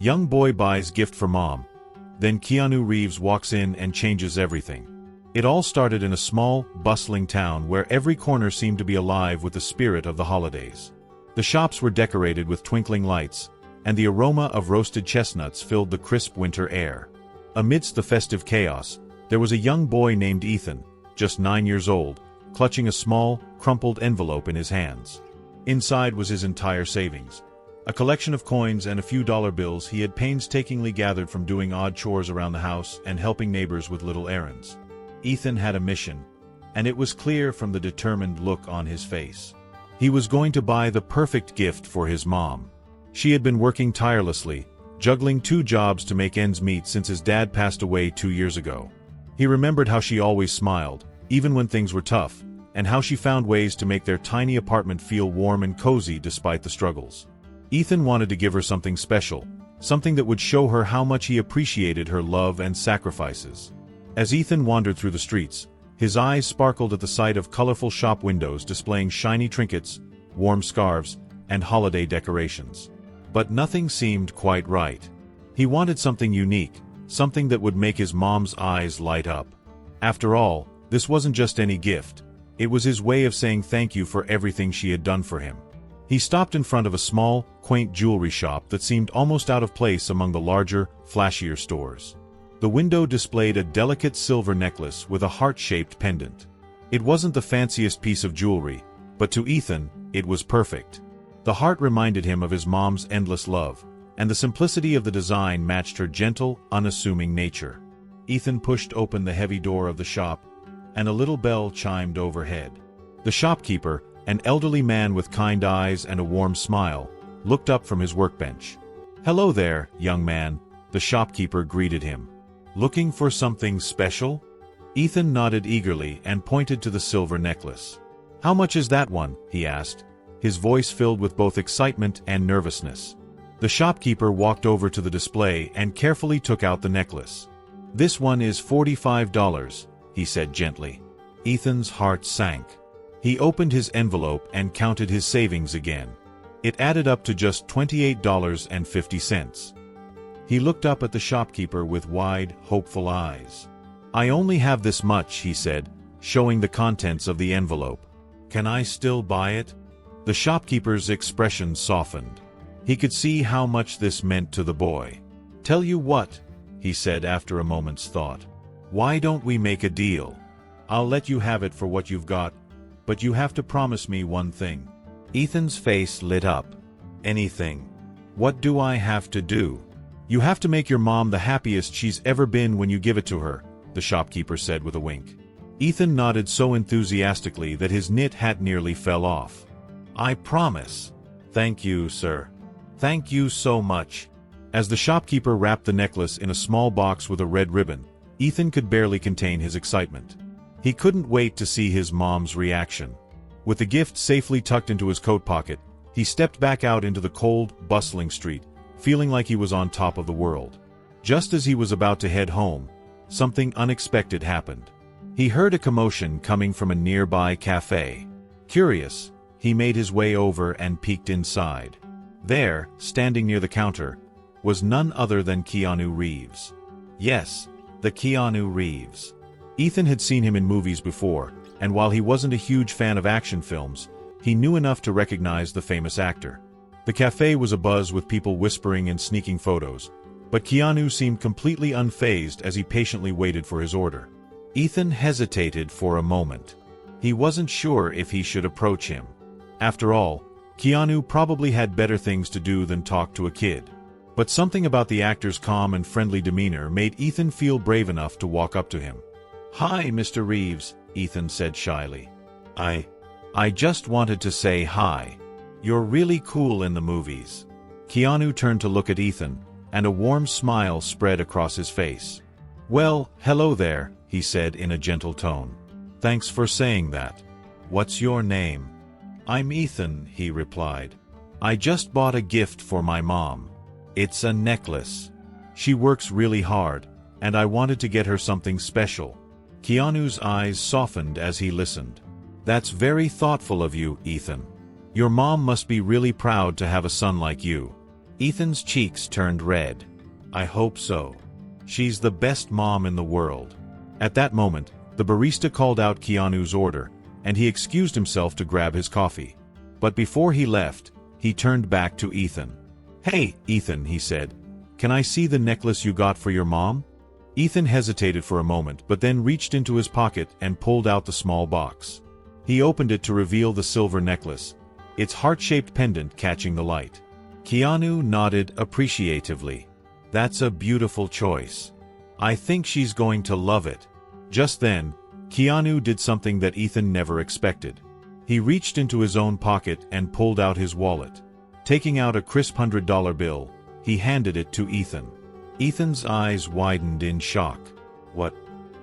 Young boy buys gift for mom. Then Keanu Reeves walks in and changes everything. It all started in a small, bustling town where every corner seemed to be alive with the spirit of the holidays. The shops were decorated with twinkling lights, and the aroma of roasted chestnuts filled the crisp winter air. Amidst the festive chaos, there was a young boy named Ethan, just 9 years old, clutching a small, crumpled envelope in his hands. Inside was his entire savings. A collection of coins and a few dollar bills he had painstakingly gathered from doing odd chores around the house and helping neighbors with little errands. Ethan had a mission, and it was clear from the determined look on his face. He was going to buy the perfect gift for his mom. She had been working tirelessly, juggling 2 jobs to make ends meet since his dad passed away 2 years ago. He remembered how she always smiled, even when things were tough, and how she found ways to make their tiny apartment feel warm and cozy despite the struggles. Ethan wanted to give her something special, something that would show her how much he appreciated her love and sacrifices. As Ethan wandered through the streets, his eyes sparkled at the sight of colorful shop windows displaying shiny trinkets, warm scarves, and holiday decorations. But nothing seemed quite right. He wanted something unique, something that would make his mom's eyes light up. After all, this wasn't just any gift. It was his way of saying thank you for everything she had done for him. He stopped in front of a small, quaint jewelry shop that seemed almost out of place among the larger, flashier stores. The window displayed a delicate silver necklace with a heart-shaped pendant. It wasn't the fanciest piece of jewelry, but to Ethan, it was perfect. The heart reminded him of his mom's endless love, and the simplicity of the design matched her gentle, unassuming nature. Ethan pushed open the heavy door of the shop, and a little bell chimed overhead. The shopkeeper, an elderly man with kind eyes and a warm smile, looked up from his workbench. "Hello there, young man," the shopkeeper greeted him. "Looking for something special?" Ethan nodded eagerly and pointed to the silver necklace. "How much is that one?" he asked, his voice filled with both excitement and nervousness. The shopkeeper walked over to the display and carefully took out the necklace. "This one is $45, he said gently. Ethan's heart sank. He opened his envelope and counted his savings again. It added up to just $28.50. He looked up at the shopkeeper with wide, hopeful eyes. "I only have this much," he said, showing the contents of the envelope. "Can I still buy it?" The shopkeeper's expression softened. He could see how much this meant to the boy. "Tell you what," he said after a moment's thought. "Why don't we make a deal? I'll let you have it for what you've got, but you have to promise me one thing." Ethan's face lit up. "Anything? What do I have to do?" "You have to make your mom the happiest she's ever been when you give it to her," the shopkeeper said with a wink. Ethan nodded so enthusiastically that his knit hat nearly fell off. "I promise." "Thank you, sir. Thank you so much." As the shopkeeper wrapped the necklace in a small box with a red ribbon, Ethan could barely contain his excitement. He couldn't wait to see his mom's reaction. With the gift safely tucked into his coat pocket, he stepped back out into the cold, bustling street, feeling like he was on top of the world. Just as he was about to head home, something unexpected happened. He heard a commotion coming from a nearby cafe. Curious, he made his way over and peeked inside. There, standing near the counter, was none other than Keanu Reeves. Yes, the Keanu Reeves. Ethan had seen him in movies before, and while he wasn't a huge fan of action films, he knew enough to recognize the famous actor. The cafe was abuzz with people whispering and sneaking photos, but Keanu seemed completely unfazed as he patiently waited for his order. Ethan hesitated for a moment. He wasn't sure if he should approach him. After all, Keanu probably had better things to do than talk to a kid. But something about the actor's calm and friendly demeanor made Ethan feel brave enough to walk up to him. "Hi, Mr. Reeves," Ethan said shyly. I just wanted to say hi. You're really cool in the movies." Keanu turned to look at Ethan, and a warm smile spread across his face. "Well, hello there," he said in a gentle tone. "Thanks for saying that. What's your name?" "I'm Ethan," he replied. "I just bought a gift for my mom. It's a necklace. She works really hard, and I wanted to get her something special." Keanu's eyes softened as he listened. "That's very thoughtful of you, Ethan. Your mom must be really proud to have a son like you." Ethan's cheeks turned red. I hope so. She's the best mom in the world. At that moment, the barista called out Keanu's order, and he excused himself to grab his coffee. But before he left, he turned back to Ethan. Hey, Ethan, he said. Can I see the necklace you got for your mom? Ethan hesitated for a moment but then reached into his pocket and pulled out the small box. He opened it to reveal the silver necklace, its heart-shaped pendant catching the light. Keanu nodded appreciatively. That's a beautiful choice. I think she's going to love it. Just then, Keanu did something that Ethan never expected. He reached into his own pocket and pulled out his wallet. Taking out a crisp $100 bill, he handed it to Ethan. Ethan's eyes widened in shock. What?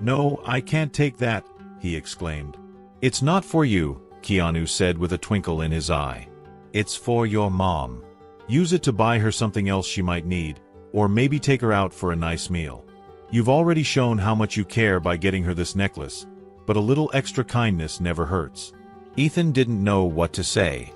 No, I can't take that, he exclaimed. It's not for you, Keanu said with a twinkle in his eye. It's for your mom. Use it to buy her something else she might need, or maybe take her out for a nice meal. You've already shown how much you care by getting her this necklace, but a little extra kindness never hurts. Ethan didn't know what to say.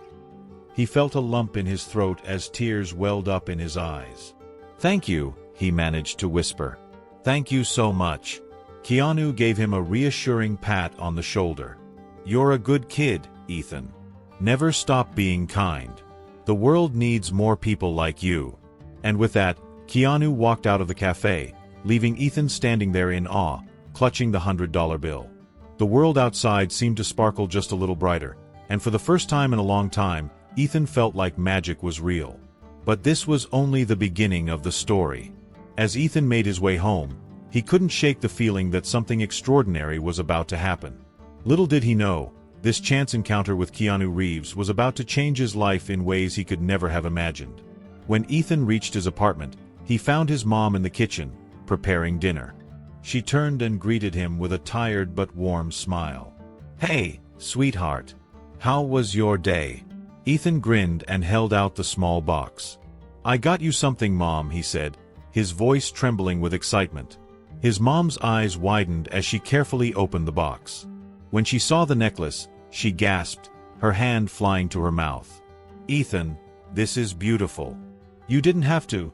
He felt a lump in his throat as tears welled up in his eyes. Thank you, he managed to whisper. Thank you so much. Keanu gave him a reassuring pat on the shoulder. You're a good kid, Ethan. Never stop being kind. The world needs more people like you. And with that, Keanu walked out of the cafe, leaving Ethan standing there in awe, clutching the $100 bill. The world outside seemed to sparkle just a little brighter, and for the first time in a long time, Ethan felt like magic was real. But this was only the beginning of the story. As Ethan made his way home, he couldn't shake the feeling that something extraordinary was about to happen. Little did he know, this chance encounter with Keanu Reeves was about to change his life in ways he could never have imagined. When Ethan reached his apartment, he found his mom in the kitchen, preparing dinner. She turned and greeted him with a tired but warm smile. Hey, sweetheart. How was your day? Ethan grinned and held out the small box. I got you something, Mom, he said, his voice trembling with excitement. His mom's eyes widened as she carefully opened the box. When she saw the necklace, she gasped, her hand flying to her mouth. Ethan, this is beautiful. You didn't have to.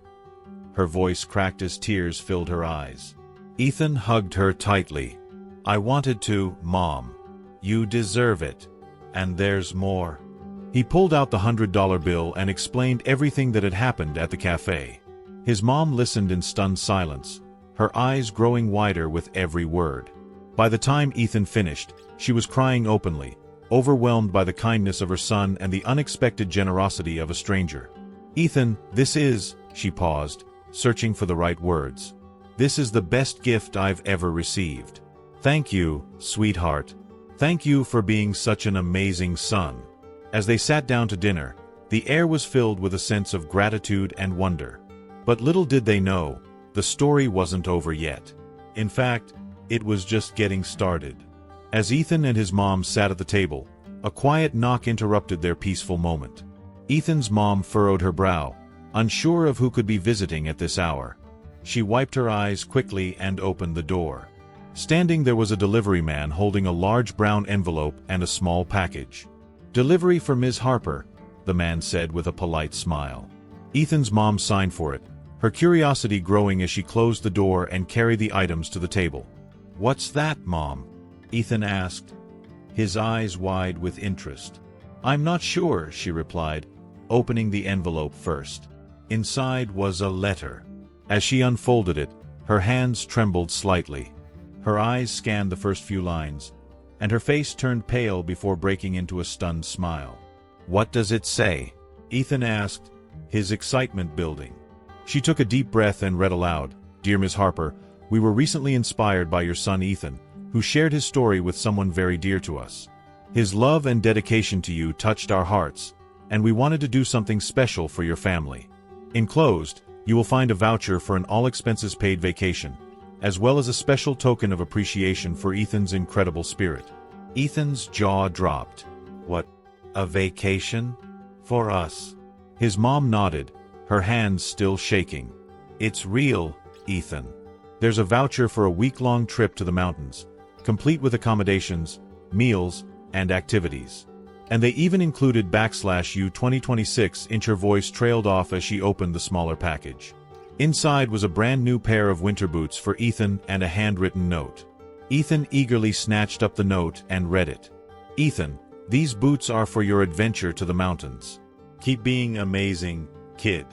Her voice cracked as tears filled her eyes. Ethan hugged her tightly. I wanted to, Mom. You deserve it. And there's more. He pulled out the $100 bill and explained everything that had happened at the cafe. His mom listened in stunned silence, her eyes growing wider with every word. By the time Ethan finished, she was crying openly, overwhelmed by the kindness of her son and the unexpected generosity of a stranger. Ethan, she paused, searching for the right words. This is the best gift I've ever received. Thank you, sweetheart. Thank you for being such an amazing son. As they sat down to dinner, the air was filled with a sense of gratitude and wonder. But little did they know, the story wasn't over yet. In fact, it was just getting started. As Ethan and his mom sat at the table, a quiet knock interrupted their peaceful moment. Ethan's mom furrowed her brow, unsure of who could be visiting at this hour. She wiped her eyes quickly and opened the door. Standing there was a delivery man holding a large brown envelope and a small package. Delivery for Ms. Harper, the man said with a polite smile. Ethan's mom signed for it, her curiosity growing as she closed the door and carried the items to the table. What's that, Mom? Ethan asked, his eyes wide with interest. I'm not sure, she replied, opening the envelope first. Inside was a letter. As she unfolded it, her hands trembled slightly. Her eyes scanned the first few lines, and her face turned pale before breaking into a stunned smile. What does it say? Ethan asked, his excitement building. She took a deep breath and read aloud, Dear Ms. Harper, we were recently inspired by your son Ethan, who shared his story with someone very dear to us. His love and dedication to you touched our hearts, and we wanted to do something special for your family. Enclosed, you will find a voucher for an all-expenses-paid vacation, as well as a special token of appreciation for Ethan's incredible spirit. Ethan's jaw dropped. What? A vacation? For us? His mom nodded, her hands still shaking. It's real, Ethan. There's a voucher for a week-long trip to the mountains, complete with accommodations, meals, and activities. And they even included /U 2026. Her voice trailed off as she opened the smaller package. Inside was a brand new pair of winter boots for Ethan and a handwritten note. Ethan eagerly snatched up the note and read it. Ethan, these boots are for your adventure to the mountains. Keep being amazing, kid.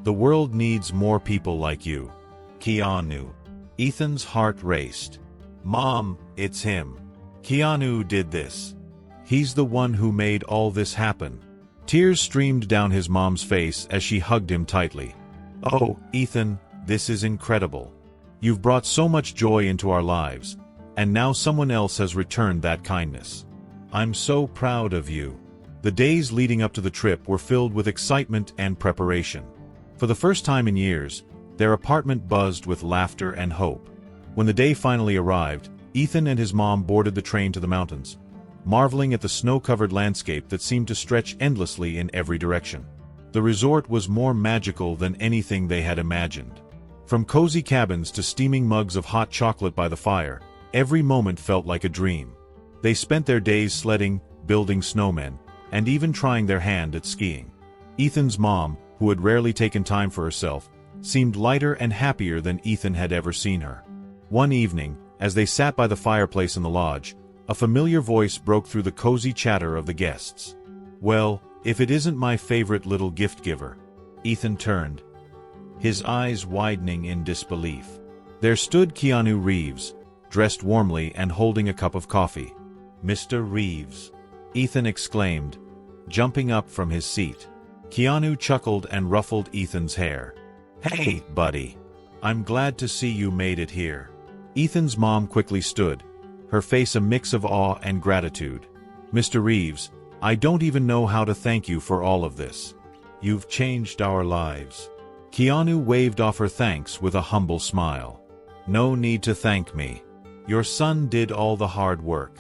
The world needs more people like you. Keanu. Ethan's heart raced. Mom, it's him. Keanu did this. He's the one who made all this happen. Tears streamed down his mom's face as she hugged him tightly. Oh, Ethan, this is incredible. You've brought so much joy into our lives, and now someone else has returned that kindness. I'm so proud of you. The days leading up to the trip were filled with excitement and preparation. For the first time in years, their apartment buzzed with laughter and hope. When the day finally arrived, Ethan and his mom boarded the train to the mountains, marveling at the snow-covered landscape that seemed to stretch endlessly in every direction. The resort was more magical than anything they had imagined. From cozy cabins to steaming mugs of hot chocolate by the fire, every moment felt like a dream. They spent their days sledding, building snowmen, and even trying their hand at skiing. Ethan's mom, who had rarely taken time for herself, seemed lighter and happier than Ethan had ever seen her. One evening, as they sat by the fireplace in the lodge, a familiar voice broke through the cozy chatter of the guests. Well, if it isn't my favorite little gift giver. Ethan turned, his eyes widening in disbelief. There stood Keanu Reeves, dressed warmly and holding a cup of coffee. Mr. Reeves, Ethan exclaimed, jumping up from his seat. Keanu chuckled and ruffled Ethan's hair. Hey, buddy. I'm glad to see you made it here. Ethan's mom quickly stood, her face a mix of awe and gratitude. Mr. Reeves, I don't even know how to thank you for all of this. You've changed our lives. Keanu waved off her thanks with a humble smile. No need to thank me. Your son did all the hard work.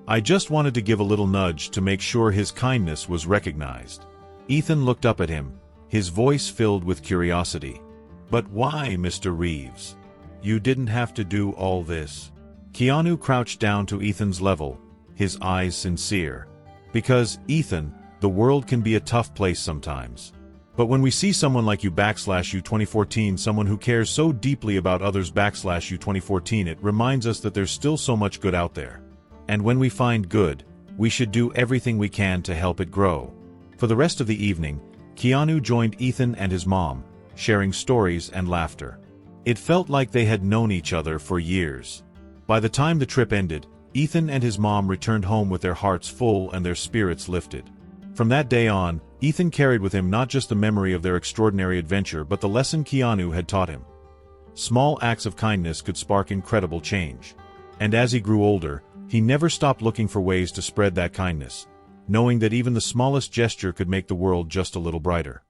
I just wanted to give a little nudge to make sure his kindness was recognized. Ethan looked up at him, his voice filled with curiosity. But why, Mr. Reeves? You didn't have to do all this. Keanu crouched down to Ethan's level, his eyes sincere. Because, Ethan, the world can be a tough place sometimes. But when we see someone like you /U 2014, someone who cares so deeply about others /U 2014, it reminds us that there's still so much good out there. And when we find good, we should do everything we can to help it grow. For the rest of the evening, Keanu joined Ethan and his mom, sharing stories and laughter. It felt like they had known each other for years. By the time the trip ended, Ethan and his mom returned home with their hearts full and their spirits lifted. From that day on, Ethan carried with him not just the memory of their extraordinary adventure but the lesson Keanu had taught him. Small acts of kindness could spark incredible change. And as he grew older, he never stopped looking for ways to spread that kindness, knowing that even the smallest gesture could make the world just a little brighter.